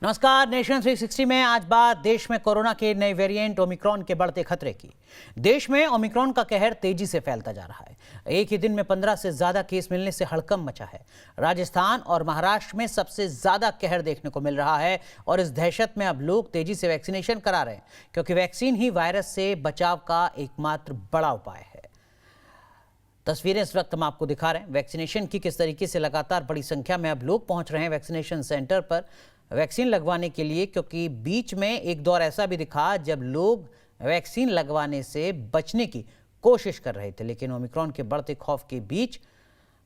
नमस्कार। नेशन 360 में आज बात देश में कोरोना के नए वेरिएंट ओमिक्रॉन के बढ़ते खतरे की। देश में ओमिक्रॉन का कहर तेजी से फैलता जा रहा है। एक ही दिन में 15 से ज्यादा केस मिलने से हड़कंप मचा है। राजस्थान और महाराष्ट्र में सबसे ज्यादा कहर देखने को मिल रहा है और इस दहशत में अब लोग तेजी से वैक्सीनेशन करा रहे हैं, क्योंकि वैक्सीन ही वायरस से बचाव का एकमात्र बड़ा उपाय है। तस्वीरें इस वक्त हम आपको दिखा रहे हैं वैक्सीनेशन की, किस तरीके से लगातार बड़ी संख्या में अब लोग पहुंच रहे हैं वैक्सीनेशन सेंटर पर वैक्सीन लगवाने के लिए, क्योंकि बीच में एक दौर ऐसा भी दिखा जब लोग वैक्सीन लगवाने से बचने की कोशिश कर रहे थे। लेकिन ओमिक्रॉन के बढ़ते खौफ के बीच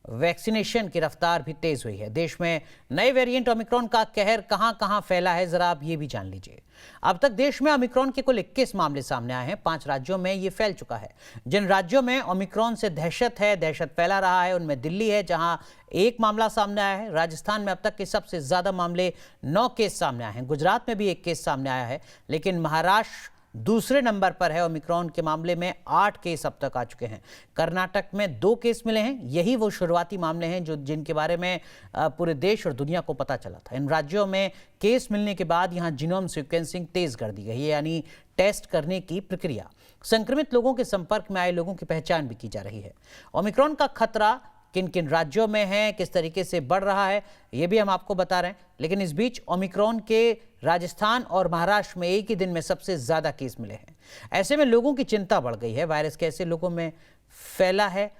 वैक्सीनेशन की रफ्तार भी तेज हुई है। देश में नए वेरिएंट ओमिक्रॉन का कहर कहां कहां फैला है, जरा आप ये भी जान लीजिए। अब तक देश में ओमिक्रॉन के कुल 21 मामले सामने आए हैं। 5 राज्यों में ये फैल चुका है। जिन राज्यों में ओमिक्रॉन से दहशत फैला रहा है उनमें दिल्ली है, जहां 1 मामला सामने आया है। राजस्थान में अब तक के सबसे ज्यादा मामले 9 केस सामने आए हैं। गुजरात में भी 1 केस सामने आया है, लेकिन महाराष्ट्र दूसरे नंबर पर है। ओमिक्रॉन के मामले में 8 केस अब तक आ चुके हैं। कर्नाटक में 2 केस मिले हैं। यही वो शुरुआती मामले हैं जिनके बारे में पूरे देश और दुनिया को पता चला था। इन राज्यों में केस मिलने के बाद यहां जीनोम सीक्वेंसिंग तेज कर दी गई है, यानी टेस्ट करने की प्रक्रिया। संक्रमित लोगों के संपर्क में आए लोगों की पहचान भी की जा रही है। ओमिक्रॉन का खतरा किन किन राज्यों में है, किस तरीके से बढ़ रहा है, ये भी हम आपको बता रहे हैं। लेकिन इस बीच ओमिक्रॉन के राजस्थान और महाराष्ट्र में एक ही दिन में सबसे ज्यादा केस मिले हैं। ऐसे में लोगों की चिंता बढ़ गई है। वायरस कैसे लोगों में फैला है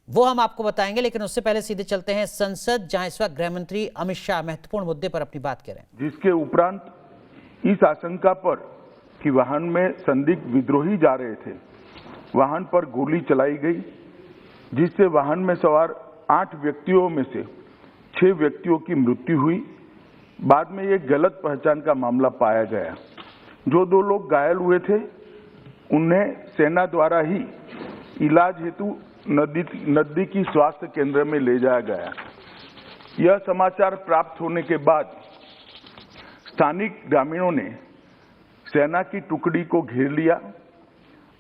वो हम आपको बताएंगे, लेकिन उससे पहले सीधे चलते हैं संसद, जहां इस वक्त गृह मंत्री अमित शाह महत्वपूर्ण मुद्दे पर अपनी बात कह रहे हैं। जिसके उपरांत इस आशंका पर कि वाहन में संदिग्ध विद्रोही जा रहे थे, वाहन पर गोली चलाई गई, जिससे वाहन में सवार 8 व्यक्तियों में से 6 व्यक्तियों की मृत्यु हुई। बाद में ये गलत पहचान का मामला पाया गया। जो 2 लोग घायल हुए थे उन्हें सेना द्वारा ही इलाज हेतु नजदीकी स्वास्थ्य केंद्र में ले जाया गया। यह समाचार प्राप्त होने के बाद स्थानिक ग्रामीणों ने सेना की टुकड़ी को घेर लिया,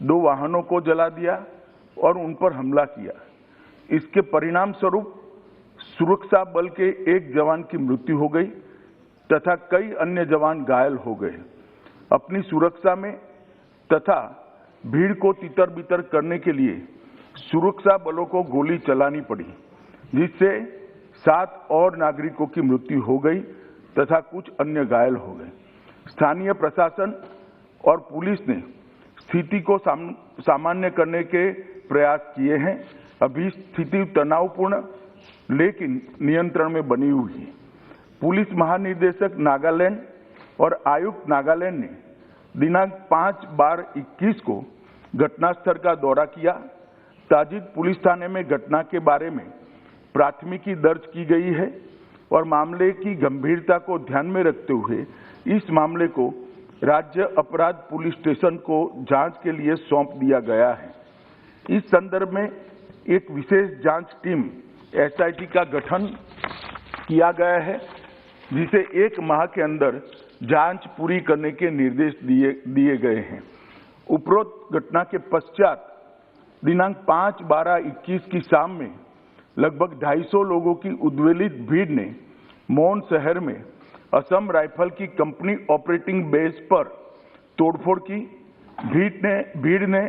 2 वाहनों को जला दिया और उन पर हमला किया। इसके परिणाम स्वरूप सुरक्षा बल के एक जवान की मृत्यु हो गई तथा कई अन्य जवान घायल हो गए। अपनी सुरक्षा में तथा भीड़ को तितर-बितर करने के लिए सुरक्षा बलों को गोली चलानी पड़ी, जिससे 7 और नागरिकों की मृत्यु हो गई तथा कुछ अन्य घायल हो गए। स्थानीय प्रशासन और पुलिस ने स्थिति को सामान्य करने के प्रयास किए हैं। अभी स्थिति तनावपूर्ण लेकिन नियंत्रण में बनी हुई है। पुलिस महानिदेशक नागालैंड और आयुक्त नागालैंड ने दिनांक 5/12/21 को घटनास्थल का दौरा किया। ताजिद पुलिस थाने में घटना के बारे में प्राथमिकी दर्ज की गई है और मामले की गंभीरता को ध्यान में रखते हुए इस मामले को राज्य अपराध पुलिस स्टेशन को जांच के लिए सौंप दिया गया है। इस संदर्भ में एक विशेष जांच टीम एसआईटी का गठन किया गया है, जिसे 1 माह के अंदर जांच पूरी करने के निर्देश दिए गए हैं। उपरोक्त घटना के पश्चात दिनांक 5/12/21 की शाम में लगभग 250 लोगों की उद्वेलित भीड़ ने मौन शहर में असम राइफल की कंपनी ऑपरेटिंग बेस पर तोड़फोड़ की। भीड़ ने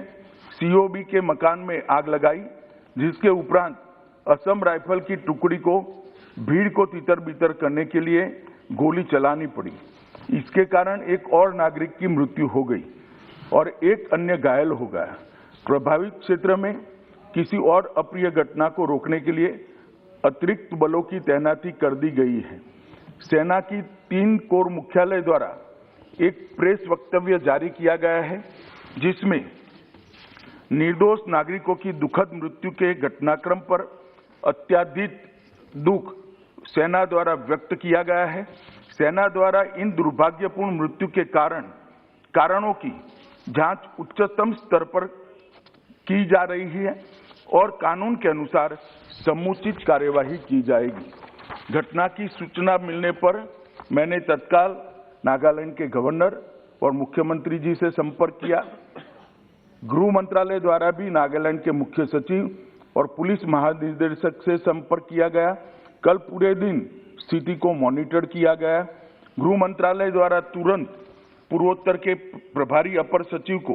सीओबी के मकान में आग लगाई, जिसके उपरांत असम राइफल की टुकड़ी को भीड़ को तितर-बितर करने के लिए गोली चलानी पड़ी। इसके कारण एक और नागरिक की मृत्यु हो गई और एक अन्य घायल हो गया। प्रभावित क्षेत्र में किसी और अप्रिय घटना को रोकने के लिए अतिरिक्त बलों की तैनाती कर दी गई है। सेना की 3 कोर मुख्यालय द्वारा एक प्रेस वक्तव्य जारी किया गया है, जिसमें निर्दोष नागरिकों की दुखद मृत्यु के घटनाक्रम पर अत्यधिक दुख सेना द्वारा व्यक्त किया गया है। सेना द्वारा इन दुर्भाग्यपूर्ण मृत्यु के कारणों की जांच उच्चतम स्तर पर की जा रही है और कानून के अनुसार समुचित कार्यवाही की जाएगी। घटना की सूचना मिलने पर मैंने तत्काल नागालैंड के गवर्नर और मुख्यमंत्री जी से संपर्क किया। गृह मंत्रालय द्वारा भी नागालैंड के मुख्य सचिव और पुलिस महानिदेशक से संपर्क किया गया। कल पूरे दिन स्थिति को मॉनिटर किया गया गृह मंत्रालय द्वारा तुरंत पूर्वोत्तर के प्रभारी अपर सचिव को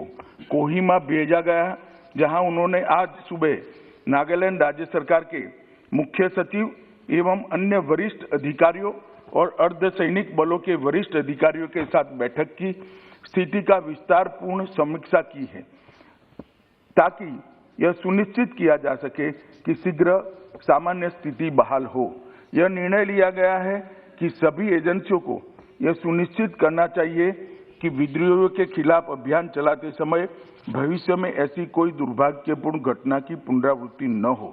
कोहिमा भेजा गया, जहां उन्होंने आज सुबह नागालैंड राज्य सरकार के मुख्य सचिव एवं अन्य वरिष्ठ अधिकारियों और अर्धसैनिक बलों के वरिष्ठ अधिकारियों के साथ बैठक की स्थिति का विस्तारपूर्ण समीक्षा की है, ताकि यह सुनिश्चित किया जा सके कि शीघ्र सामान्य स्थिति बहाल हो। यह निर्णय लिया गया है कि सभी एजेंसियों को यह सुनिश्चित करना चाहिए कि विद्रोहियों के खिलाफ अभियान चलाते समय भविष्य में ऐसी कोई दुर्भाग्यपूर्ण घटना की पुनरावृत्ति न हो।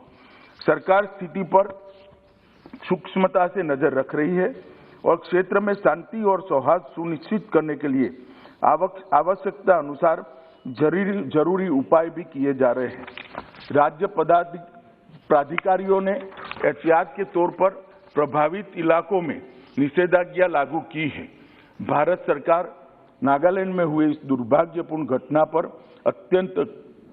सरकार स्थिति पर सूक्ष्मता से नजर रख रही है और क्षेत्र में शांति और सौहार्द सुनिश्चित करने के लिए आवश्यकता अनुसार जरूरी उपाय भी किए जा रहे हैं। राज्य प्राधिकारियों ने एहतियात के तौर पर प्रभावित इलाकों में निषेधाज्ञा लागू की है। भारत सरकार नागालैंड में हुए इस दुर्भाग्यपूर्ण घटना पर अत्यंत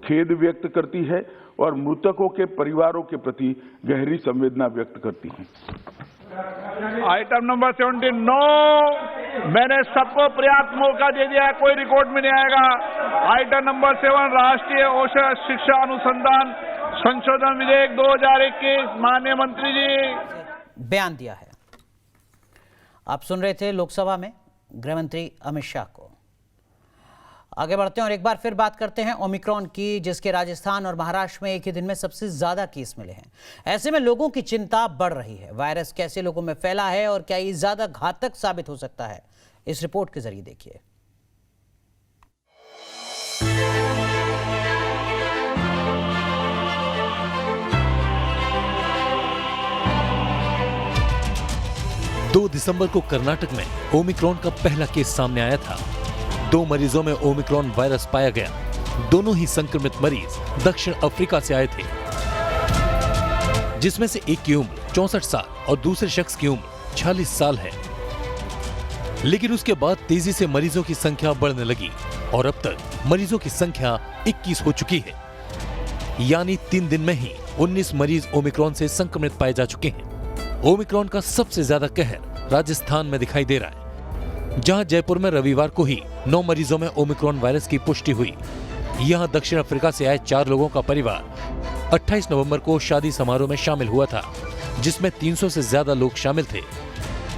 खेद व्यक्त करती है और मृतकों के परिवारों के प्रति गहरी संवेदना व्यक्त करती है। आइटम नंबर 17 नो, मैंने सबको पर्याप्त मौका दे दिया है, कोई रिकॉर्ड में नहीं आएगा। आइटम नंबर 7 राष्ट्रीय औषध शिक्षा अनुसंधान संशोधन विधेयक 2021, माननीय मंत्री जी बयान दिया है। आप सुन रहे थे लोकसभा में गृह मंत्री अमित शाह को। आगे बढ़ते हैं और एक बार फिर बात करते हैं ओमिक्रॉन की, जिसके राजस्थान और महाराष्ट्र में एक ही दिन में सबसे ज्यादा केस मिले हैं। ऐसे में लोगों की चिंता बढ़ रही है। वायरस कैसे लोगों में फैला है और क्या ये ज्यादा घातक साबित हो सकता है, इस रिपोर्ट के जरिए देखिए। दो दिसंबर को कर्नाटक में ओमिक्रॉन का पहला केस सामने आया था। 2 मरीजों में ओमिक्रॉन वायरस पाया गया। दोनों ही संक्रमित मरीज दक्षिण अफ्रीका से आए थे, जिसमें से एक की उम्र 64 साल और दूसरे शख्स की उम्र 46 साल है। लेकिन उसके बाद तेजी से मरीजों की संख्या बढ़ने लगी और अब तक मरीजों की संख्या 21 हो चुकी है। यानी 3 दिन में ही 19 मरीज ओमिक्रॉन से संक्रमित पाए जा चुके हैं। ओमिक्रॉन का सबसे ज्यादा कहर राजस्थान में दिखाई दे रहा है, जहां जयपुर में रविवार को ही 9 मरीजों में ओमिक्रॉन वायरस की पुष्टि हुई। यहां दक्षिण अफ्रीका से आए 4 लोगों का परिवार 28 नवंबर को शादी समारोह में शामिल हुआ था, जिसमें 300 से ज्यादा लोग शामिल थे।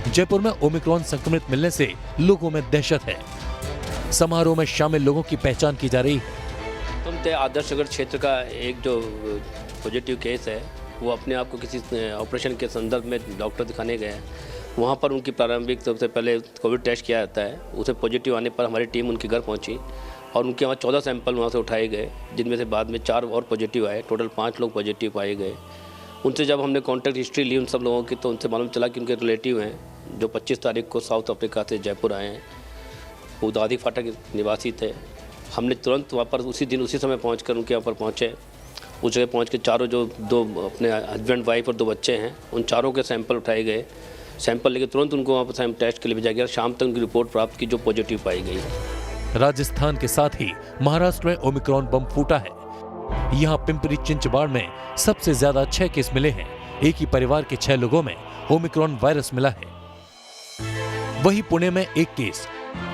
जयपुर में ओमिक्रॉन संक्रमित मिलने से लोगों में दहशत है। समारोह में शामिल लोगों की पहचान की जा रही है। तुमते आदर्श नगर क्षेत्र का एक जो पॉजिटिव केस है, वो अपने आप को किसी ऑपरेशन के संदर्भ में डॉक्टर दिखाने गए। वहाँ पर उनकी प्रारंभिक सबसे पहले कोविड टेस्ट किया जाता है। उसे पॉजिटिव आने पर हमारी टीम उनके घर पहुँची और उनके वहाँ 14 सैंपल वहाँ से उठाए गए, जिनमें से बाद में 4 और पॉजिटिव आए। टोटल 5 लोग पॉजिटिव पाए गए। उनसे जब हमने कॉन्टैक्ट हिस्ट्री ली उन सब लोगों की, तो उनसे मालूम चला कि उनके रिलेटिव हैं जो 25 तारीख को साउथ अफ्रीका से जयपुर आए हैं। वो दादी फाटक निवासी थे। हमने तुरंत वहाँ पर उसी दिन उसी समय पहुँच कर उनके यहाँ पर पहुँचे। उस जगह पहुँच के चारों जो 2 अपने हस्बैंड वाइफ और 2 बच्चे हैं, उन चारों के सैंपल उठाए गए। सैंपल लेके तुरंत उनको वहाँ पर टेस्ट के लिए भेजा गया। शाम तक उनकी रिपोर्ट प्राप्त की जो पॉजिटिव पाई गई। राजस्थान के साथ ही महाराष्ट्र में ओमिक्रॉन बम फूटा है। यहाँ पिंपरी चिंचवाड़ में सबसे ज्यादा 6 केस मिले हैं। एक ही परिवार के 6 लोगों में ओमिक्रॉन वायरस मिला है। वहीं पुणे में 1 केस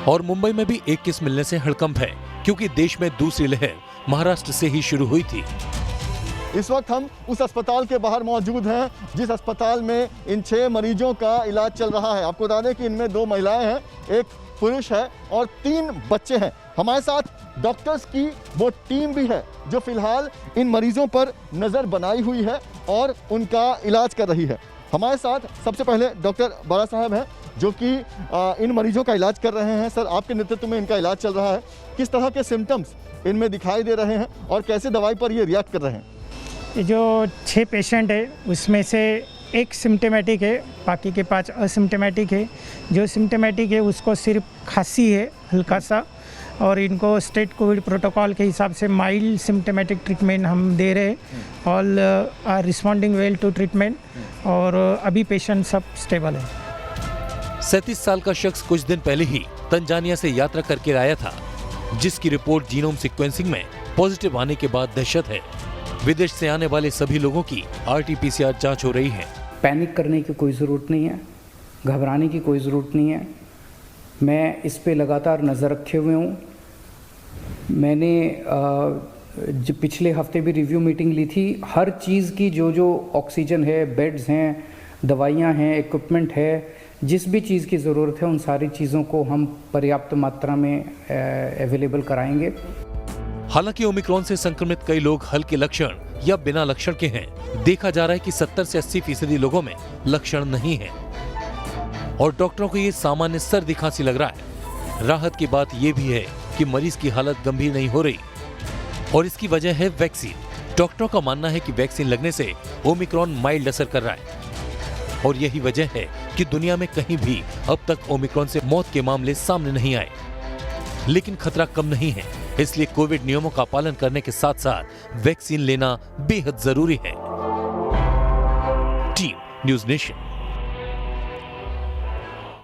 और मुंबई में भी 1 केस मिलने से हड़कंप है, क्योंकि देश में दूसरी लहर महाराष्ट्र से ही शुरू हुई थी। इस वक्त हम उस अस्पताल के बाहर मौजूद हैं जिस अस्पताल में इन 6 मरीजों का इलाज चल रहा है। आपको बता दें कि इनमें 2 महिलाएं हैं, 1 पुरुष है और 3 बच्चे हैं। हमारे साथ डॉक्टर्स की वो टीम भी है जो फिलहाल इन मरीजों पर नज़र बनाई हुई है और उनका इलाज कर रही है। हमारे साथ सबसे पहले डॉक्टर बाला साहब हैं जो कि इन मरीजों का इलाज कर रहे हैं। सर, आपके नेतृत्व में इनका इलाज चल रहा है। किस तरह के सिम्टम्स इनमें दिखाई दे रहे हैं और कैसे दवाई पर ये रिएक्ट कर रहे हैं? जो 6 पेशेंट है उसमें से 1 सिम्टोमेटिक है, बाकी के 5 असिम्टोमेटिक है। जो सिम्टोमेटिक है उसको सिर्फ खांसी है हल्का सा, और इनको स्टेट कोविड प्रोटोकॉल के हिसाब से माइल्ड सिम्टोमेटिक ट्रीटमेंट हम दे रहे हैं। All are responding well to treatment और अभी पेशेंट सब स्टेबल है। 37 साल का शख्स कुछ दिन पहले ही तंजानिया से यात्रा करके आया था, जिसकी रिपोर्ट जीनोम सीक्वेंसिंग में पॉजिटिव आने के बाद दहशत है। विदेश से आने वाले सभी लोगों की RT-PCR जांच हो रही है। पैनिक करने की कोई ज़रूरत नहीं है, घबराने की कोई ज़रूरत नहीं है। मैं इस पे लगातार नज़र रखे हुए हूँ। मैंने जो पिछले हफ्ते भी रिव्यू मीटिंग ली थी। हर चीज़ की जो ऑक्सीजन है, बेड्स हैं, दवाइयाँ हैं, इक्विपमेंट है, जिस भी चीज़ की ज़रूरत है उन सारी चीज़ों को हम पर्याप्त मात्रा में अवेलेबल कराएंगे। हालांकि ओमिक्रॉन से संक्रमित कई लोग हल्के लक्षण या बिना लक्षण के हैं। देखा जा रहा है कि 70 से 80% लोगों में लक्षण नहीं है और डॉक्टरों को ये सामान्य सर्दी खांसी लग रहा है। राहत की बात यह भी है कि मरीज की हालत गंभीर नहीं हो रही और इसकी वजह है वैक्सीन। डॉक्टरों का मानना है कि वैक्सीन लगने से ओमिक्रॉन माइल्ड असर कर रहा है और यही वजह है कि दुनिया में कहीं भी अब तक ओमिक्रॉन से मौत के मामले सामने नहीं आए। लेकिन खतरा कम नहीं है, इसलिए कोविड नियमों का पालन करने के साथ साथ वैक्सीन लेना बेहद जरूरी है। Team news nation.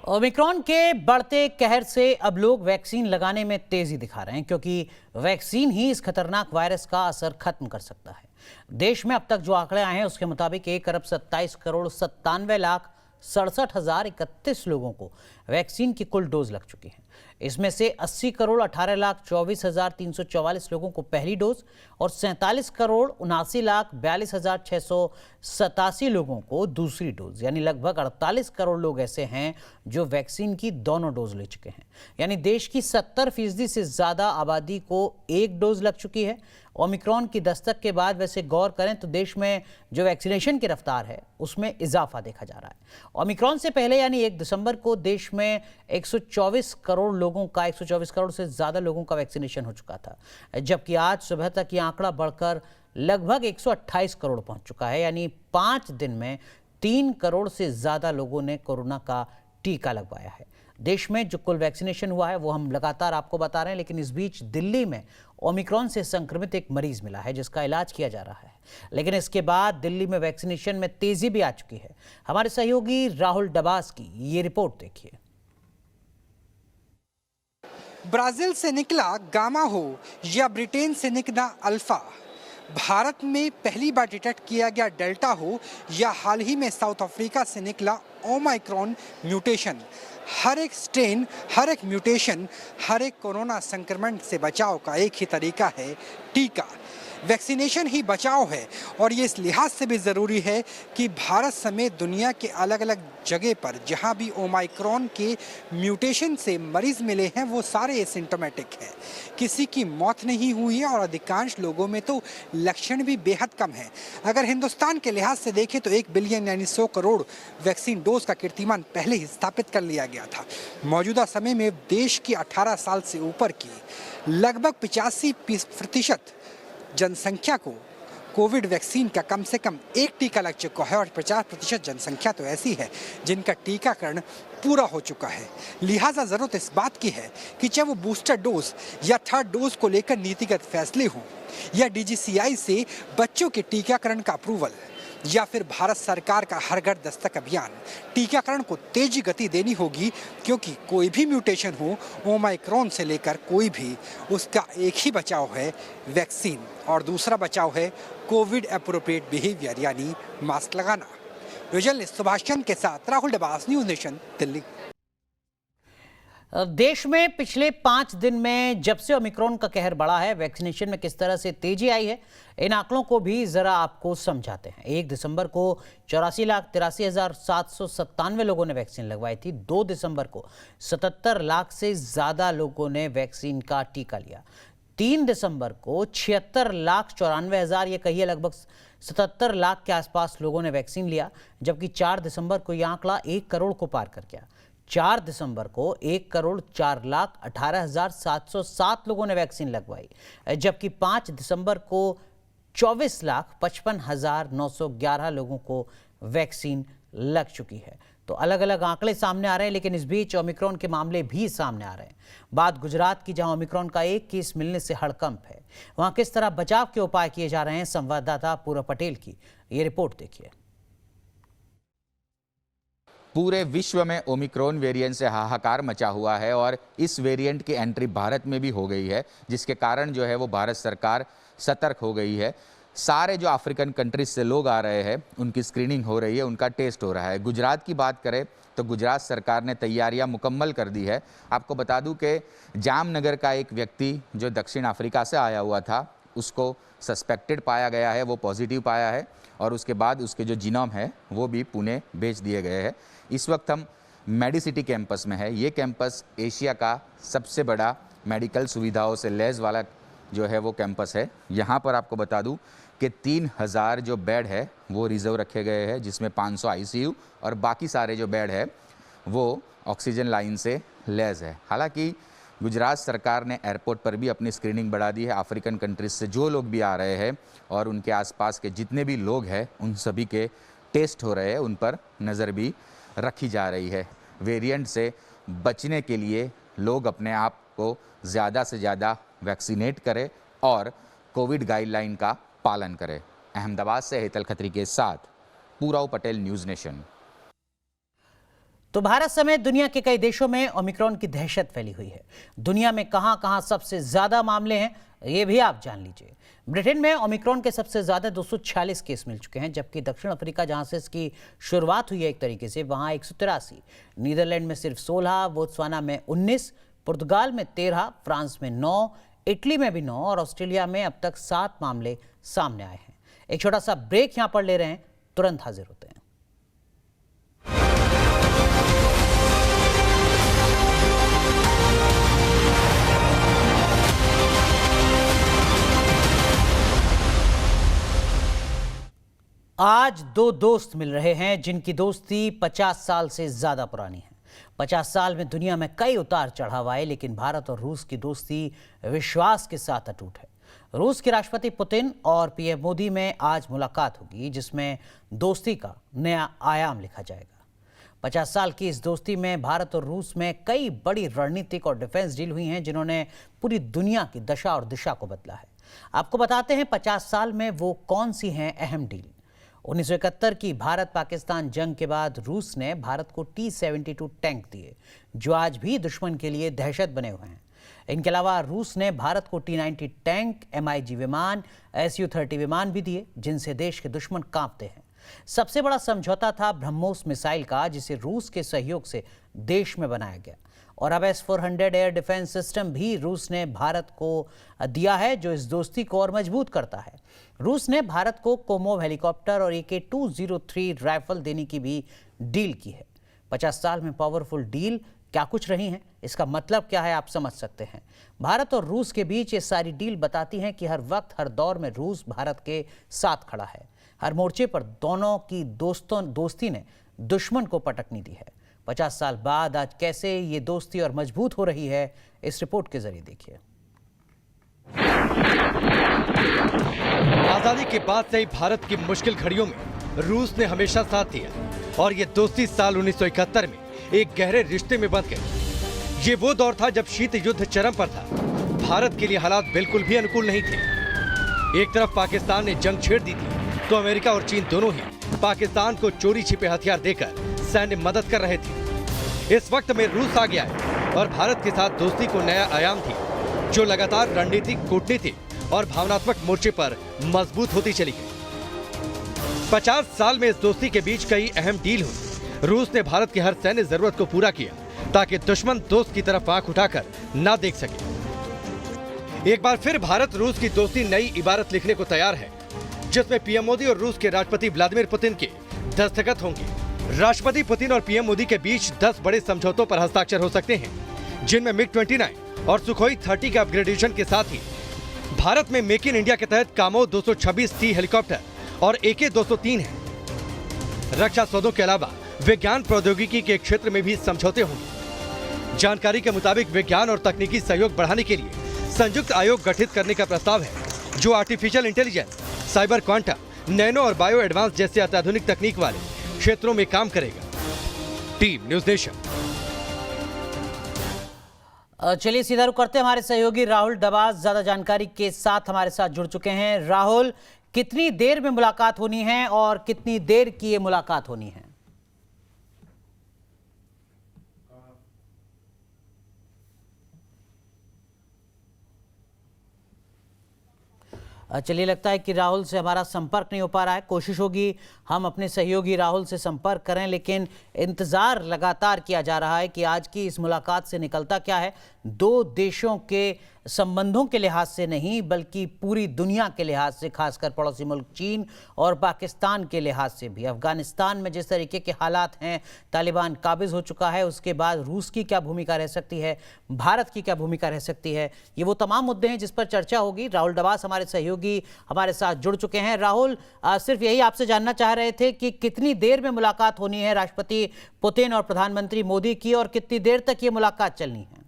ओमिक्रॉन के बढ़ते कहर से अब लोग वैक्सीन लगाने में तेजी दिखा रहे हैं, क्योंकि वैक्सीन ही इस खतरनाक वायरस का असर खत्म कर सकता है। देश में अब तक जो आंकड़े आए हैं उसके मुताबिक 1,27,97,67,031 लोगों को वैक्सीन की कुल डोज लग चुकी है। इसमें से 80,18,24,344 लोगों को पहली डोज और 47,79,42,687 लोगों को दूसरी डोज, यानी लगभग 48 करोड़ लोग ऐसे हैं जो वैक्सीन की दोनों डोज ले चुके हैं। यानी देश की 70% से ज्यादा आबादी को एक डोज लग चुकी है। ओमिक्रॉन की दस्तक के बाद वैसे गौर करें तो देश में जो वैक्सीनेशन की रफ्तार है उसमें इजाफा देखा जा रहा है। ओमिक्रॉन से पहले यानी 1 दिसंबर को देश में 124 करोड़ लोगों का 124 करोड़ से ज़्यादा लोगों का वैक्सीनेशन हो चुका था, जबकि आज सुबह तक ये आंकड़ा बढ़कर लगभग 128 करोड़ पहुंच चुका है। यानी 5 दिन में 3 करोड़ से ज़्यादा लोगों ने कोरोना का टीका लगवाया है। देश में जो कुल वैक्सीनेशन हुआ है वो हम लगातार आपको बता रहे हैं, लेकिन इस बीच दिल्ली में ओमिक्रॉन से संक्रमित एक मरीज मिला है जिसका इलाज किया जा रहा है। लेकिन इसके बाद दिल्ली में वैक्सीनेशन में तेजी भी आ चुकी है। हमारे सहयोगी राहुल डबास की ये रिपोर्ट देखिए। ब्राजील से निकला गामा हो या ब्रिटेन से निकला अल्फा, भारत में पहली बार डिटेक्ट किया गया डेल्टा हो या हाल ही में साउथ अफ्रीका से निकला ओमाइक्रॉन म्यूटेशन, हर एक स्ट्रेन, हर एक म्यूटेशन, हर एक कोरोना संक्रमण से बचाव का एक ही तरीका है, टीका। वैक्सीनेशन ही बचाव है और ये इस लिहाज से भी ज़रूरी है कि भारत समेत दुनिया के अलग अलग जगह पर जहां भी ओमाइक्रॉन के म्यूटेशन से मरीज मिले हैं वो सारे एसिम्प्टोमेटिक हैं, किसी की मौत नहीं हुई है और अधिकांश लोगों में तो लक्षण भी बेहद कम है। अगर हिंदुस्तान के लिहाज से देखें तो 1 बिलियन यानी 100 करोड़ वैक्सीन डोज का कीर्तिमान पहले ही स्थापित कर लिया गया था। मौजूदा समय में देश की 18 साल से ऊपर की लगभग 85% जनसंख्या को कोविड वैक्सीन का कम से कम एक टीका लग चुका है और 50% जनसंख्या तो ऐसी है जिनका टीकाकरण पूरा हो चुका है। लिहाजा ज़रूरत इस बात की है कि चाहे वो बूस्टर डोज या थर्ड डोज को लेकर नीतिगत फैसले हों या DGCI से बच्चों के टीकाकरण का अप्रूवल या फिर भारत सरकार का हर घर दस्तक अभियान, टीकाकरण को तेजी गति देनी होगी, क्योंकि कोई भी म्यूटेशन हो ओमाइक्रॉन से लेकर कोई भी, उसका एक ही बचाव है वैक्सीन और दूसरा बचाव है कोविड एप्रोप्रिएट बिहेवियर यानी मास्क लगाना। जर्नलिस्ट सुभाष चंद्र के साथ राहुल डबास, न्यूज़ नेशन, दिल्ली। देश में पिछले 5 दिन में जब से ओमिक्रॉन का कहर बढ़ा है, वैक्सीनेशन में किस तरह से तेजी आई है, इन आंकड़ों को भी जरा आपको समझाते हैं। 1 दिसंबर को 84,83,797 लोगों ने वैक्सीन लगवाई थी। 2 दिसंबर को 77 लाख से ज़्यादा लोगों ने वैक्सीन का टीका लिया। 3 दिसंबर को 76,94,000, ये कहिए लगभग 77 लाख के आसपास लोगों ने वैक्सीन लिया, जबकि 4 दिसंबर को यह आंकड़ा 1 करोड़ को पार कर गया। 4 दिसंबर को 1,04,18,707 लोगों ने वैक्सीन लगवाई, जबकि 5 दिसंबर को 24,55,911 लोगों को वैक्सीन लग चुकी है। तो अलग अलग आंकड़े सामने आ रहे हैं, लेकिन इस बीच ओमिक्रॉन के मामले भी सामने आ रहे हैं। बात गुजरात की, जहां ओमिक्रॉन का एक केस मिलने से हड़कंप है। वहां किस तरह बचाव के उपाय किए जा रहे हैं, संवाददाता पूरब पटेल की ये रिपोर्ट देखिए। पूरे विश्व में ओमिक्रॉन वेरिएंट से हाहाकार मचा हुआ है और इस वेरिएंट की एंट्री भारत में भी हो गई है, जिसके कारण जो है वो भारत सरकार सतर्क हो गई है। सारे जो अफ्रीकन कंट्रीज से लोग आ रहे हैं उनकी स्क्रीनिंग हो रही है, उनका टेस्ट हो रहा है। गुजरात की बात करें तो गुजरात सरकार ने तैयारियां मुकम्मल कर दी है। आपको बता दूं कि जामनगर का एक व्यक्ति जो दक्षिण अफ्रीका से आया हुआ था, उसको सस्पेक्टेड पाया गया है, वो पॉजिटिव पाया है और उसके बाद उसके जो जीनोम है वो भी पुणे भेज दिए गए हैं। इस वक्त हम मेडिसिटी कैंपस में है। ये कैंपस एशिया का सबसे बड़ा मेडिकल सुविधाओं से लैस वाला जो है वो कैंपस है। यहाँ पर आपको बता दूं कि 3000 जो बेड है वो रिजर्व रखे गए हैं, जिसमें 500 आईसीयू और बाकी सारे जो बेड है वो ऑक्सीजन लाइन से लैस है। हालांकि गुजरात सरकार ने एयरपोर्ट पर भी अपनी स्क्रीनिंग बढ़ा दी है। अफ्रीकन कंट्रीज से जो लोग भी आ रहे हैं और उनके आसपास के जितने भी लोग हैं उन सभी के टेस्ट हो रहे हैं, उन पर नज़र भी रखी जा रही है। वेरिएंट से बचने के लिए लोग अपने आप को ज़्यादा से ज़्यादा वैक्सीनेट करें और कोविड गाइडलाइन का पालन करें। अहमदाबाद से हेतल खत्री के साथ पूराव पटेल, न्यूज़ नेशन। तो भारत समेत दुनिया के कई देशों में ओमिक्रॉन की दहशत फैली हुई है। दुनिया में कहां-कहां सबसे ज्यादा मामले हैं, ये भी आप जान लीजिए। ब्रिटेन में ओमिक्रॉन के सबसे ज्यादा 246 केस मिल चुके हैं, जबकि दक्षिण अफ्रीका, जहां से इसकी शुरुआत हुई है एक तरीके से, वहां 183, नीदरलैंड में सिर्फ 16, बोत्सवाना में 19, पुर्तगाल में 13, फ्रांस में 9, इटली में भी 9 और ऑस्ट्रेलिया में अब तक 7 मामले सामने आए हैं। एक छोटा सा ब्रेक यहां पर ले रहे हैं, तुरंत हाजिर होते हैं। आज दो दोस्त मिल रहे हैं जिनकी दोस्ती 50 साल से ज्यादा पुरानी है। 50 साल में दुनिया में कई उतार चढ़ाव आए, लेकिन भारत और रूस की दोस्ती विश्वास के साथ अटूट है। रूस के राष्ट्रपति पुतिन और पीएम मोदी में आज मुलाकात होगी, जिसमें दोस्ती का नया आयाम लिखा जाएगा। 50 साल की इस दोस्ती में भारत और रूस में कई बड़ी रणनीतिक और डिफेंस डील हुई हैं, जिन्होंने पूरी दुनिया की दशा और दिशा को बदला है। आपको बताते हैं 50 साल में वो कौन सी हैं अहम डील। 1971 की भारत पाकिस्तान जंग के बाद रूस ने भारत को T-72 टैंक दिए, जो आज भी दुश्मन के लिए दहशत बने हुए हैं। इनके अलावा रूस ने भारत को T-90 टैंक, MiG विमान, Su-30 विमान भी दिए, जिनसे देश के दुश्मन कांपते हैं। सबसे बड़ा समझौता था ब्रह्मोस मिसाइल का, जिसे रूस के सहयोग से देश में बनाया गया। और अब S-400 एयर डिफेंस सिस्टम भी रूस ने भारत को दिया है, जो इस दोस्ती को और मजबूत करता है। रूस ने भारत को कोमोव हेलीकॉप्टर और AK-203 राइफल देने की भी डील की है। 50 साल में पावरफुल डील क्या कुछ रही हैं, इसका मतलब क्या है आप समझ सकते हैं। भारत और रूस के बीच ये सारी डील बताती हैं कि हर वक्त, हर दौर में रूस भारत के साथ खड़ा है। हर मोर्चे पर दोनों की दोस्ती ने दुश्मन को पटकनी दी है। 50 साल बाद आज कैसे ये दोस्ती और मजबूत हो रही है, इस रिपोर्ट के जरिए देखिए। आजादी के बाद से ही भारत की मुश्किल घड़ियों में रूस ने हमेशा साथ दिया और ये दोस्ती साल 1971 में एक गहरे रिश्ते में बंध गई। ये वो दौर था जब शीत युद्ध चरम पर था। भारत के लिए हालात बिल्कुल भी अनुकूल नहीं थे। एक तरफ पाकिस्तान ने जंग छेड़ दी थी, तो अमेरिका और चीन दोनों ही पाकिस्तान को चोरी छिपे हथियार देकर सैन्य मदद कर रहे थे। इस वक्त में रूस आ गया है और भारत के साथ दोस्ती को नया आयाम थी, जो लगातार रणनीतिक, कूटनीतिक और भावनात्मक मोर्चे पर मजबूत होती चली गई। 50 साल में इस दोस्ती के बीच कई अहम डील हुई। रूस ने भारत की हर सैन्य जरूरत को पूरा किया, ताकि दुश्मन दोस्त की तरफ आंख उठाकर ना देख सके। एक बार फिर भारत रूस की दोस्ती नई इबारत लिखने को तैयार है, जिसमें पीएम मोदी और रूस के राष्ट्रपति व्लादिमीर पुतिन के दस्तखत होंगे। राष्ट्रपति पुतिन और पीएम मोदी के बीच 10 बड़े समझौतों पर हस्ताक्षर हो सकते हैं, जिनमें MiG-29 और सुखोई 30 के अपग्रेडेशन के साथ ही भारत में मेक इन इंडिया के तहत कामो 226C हेलीकॉप्टर और AK-203 है। रक्षा सौदों के अलावा विज्ञान प्रौद्योगिकी के क्षेत्र में भी समझौते होंगे। जानकारी के मुताबिक विज्ञान और तकनीकी सहयोग बढ़ाने के लिए संयुक्त आयोग गठित करने का प्रस्ताव है, जो artificial intelligence, cyber quantum, nano और बायो एडवांस जैसे अत्याधुनिक तकनीक वाले क्षेत्रों में काम करेगा। Team news nation. चलिए सीधा रुख करते हैं, हमारे सहयोगी राहुल डबास ज्यादा जानकारी के साथ हमारे साथ जुड़ चुके हैं। राहुल, कितनी देर में मुलाकात होनी है और कितनी देर की ये मुलाकात होनी है? चलिए, लगता है कि राहुल से हमारा संपर्क नहीं हो पा रहा है। कोशिश होगी हम अपने सहयोगी राहुल से संपर्क करें, लेकिन इंतज़ार लगातार किया जा रहा है कि आज की इस मुलाकात से निकलता क्या है। दो देशों के संबंधों के लिहाज से नहीं, बल्कि पूरी दुनिया के लिहाज से, खासकर पड़ोसी मुल्क चीन और पाकिस्तान के लिहाज से भी। अफगानिस्तान में जिस तरीके के हालात हैं, तालिबान काबिज हो चुका है, उसके बाद रूस की क्या भूमिका रह सकती है, भारत की क्या भूमिका रह सकती है, ये वो तमाम मुद्दे हैं जिस पर चर्चा होगी। राहुल डबास हमारे सहयोगी हमारे साथ जुड़ चुके हैं। राहुल, सिर्फ यही आपसे जानना चाह रहे थे कि कितनी देर में मुलाकात होनी है राष्ट्रपति पुतिन और प्रधानमंत्री मोदी की, और कितनी देर तक ये मुलाकात चलनी है?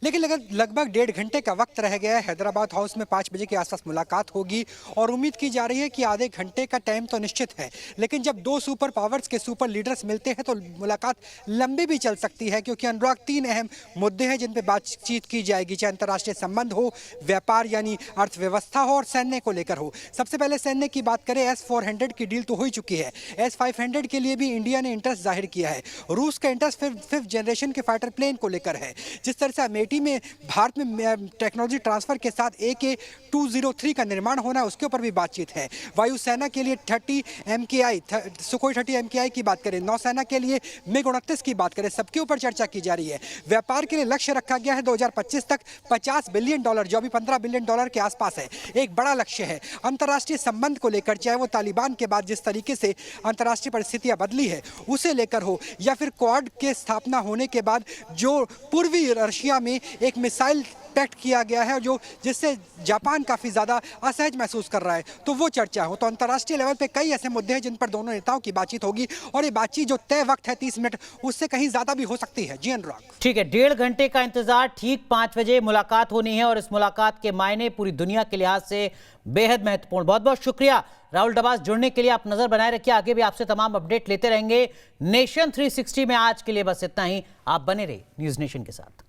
लेकिन लगभग 1.5 घंटे का वक्त रह गया है। हैदराबाद हाउस में 5 बजे के आसपास मुलाकात होगी और उम्मीद की जा रही है कि आधे घंटे का टाइम तो निश्चित है, लेकिन जब दो सुपर पावर्स के सुपर लीडर्स मिलते हैं तो मुलाकात लंबी भी चल सकती है, क्योंकि अनुराग 3 अहम मुद्दे हैं जिन पर बातचीत की जाएगी, चाहे अंतर्राष्ट्रीय संबंध हो, व्यापार यानी अर्थव्यवस्था हो, और सैन्य को लेकर हो। सबसे पहले सैन्य की बात करें, S-400 की डील तो हो ही चुकी है। S-500 के लिए भी इंडिया ने इंटरेस्ट जाहिर किया है। रूस का इंटरेस्ट 5th जनरेशन के फाइटर प्लेन को लेकर है। जिस तरह से में भारत में टेक्नोलॉजी ट्रांसफर के साथ AK-203 का निर्माण होना है, उसके ऊपर भी बातचीत है। वायुसेना के लिए 30 MKI सुखोई 30 MKI की बात करें, नौसेना के लिए MiG-29 की बात करें, सबके ऊपर चर्चा की जा रही है। व्यापार के लिए लक्ष्य रखा गया है 2025 तक $50 बिलियन, जो अभी $15 बिलियन के आसपास है, एक बड़ा लक्ष्य है। अंतर्राष्ट्रीय संबंध को लेकर, चाहे वो तालिबान के बाद जिस तरीके से अंतर्राष्ट्रीय परिस्थितियां बदली है उसे लेकर हो, या फिर क्वाड के स्थापना होने के बाद जो पूर्वी रशिया में एक मिसाइल पैक्ट किया गया है जो जिससे जापान काफी ज्यादा असहज महसूस कर रहा है, तो वो चर्चा हो। तो अंतर्राष्ट्रीय लेवल पे कई ऐसे मुद्दे हैं जिन पर दोनों नेताओं की बातचीत होगी, और ये बातचीत जो तय वक्त है 30 मिनट, उससे कहीं ज्यादा भी हो सकती है। जी अनुराग। ठीक है, 1.5 घंटे का इंतजार, ठीक 5 बजे मुलाकात होनी है, और इस मुलाकात के मायने पूरी दुनिया के लिहाज से बेहद महत्वपूर्ण। बहुत बहुत शुक्रिया राहुल डबास, जुड़ने के लिए। आप नजर बनाए रखिए, आगे भी आपसे तमाम अपडेट लेते रहेंगे। नेशन 360 में आज के लिए बस इतना ही। आप बने रहिए न्यूज नेशन के साथ।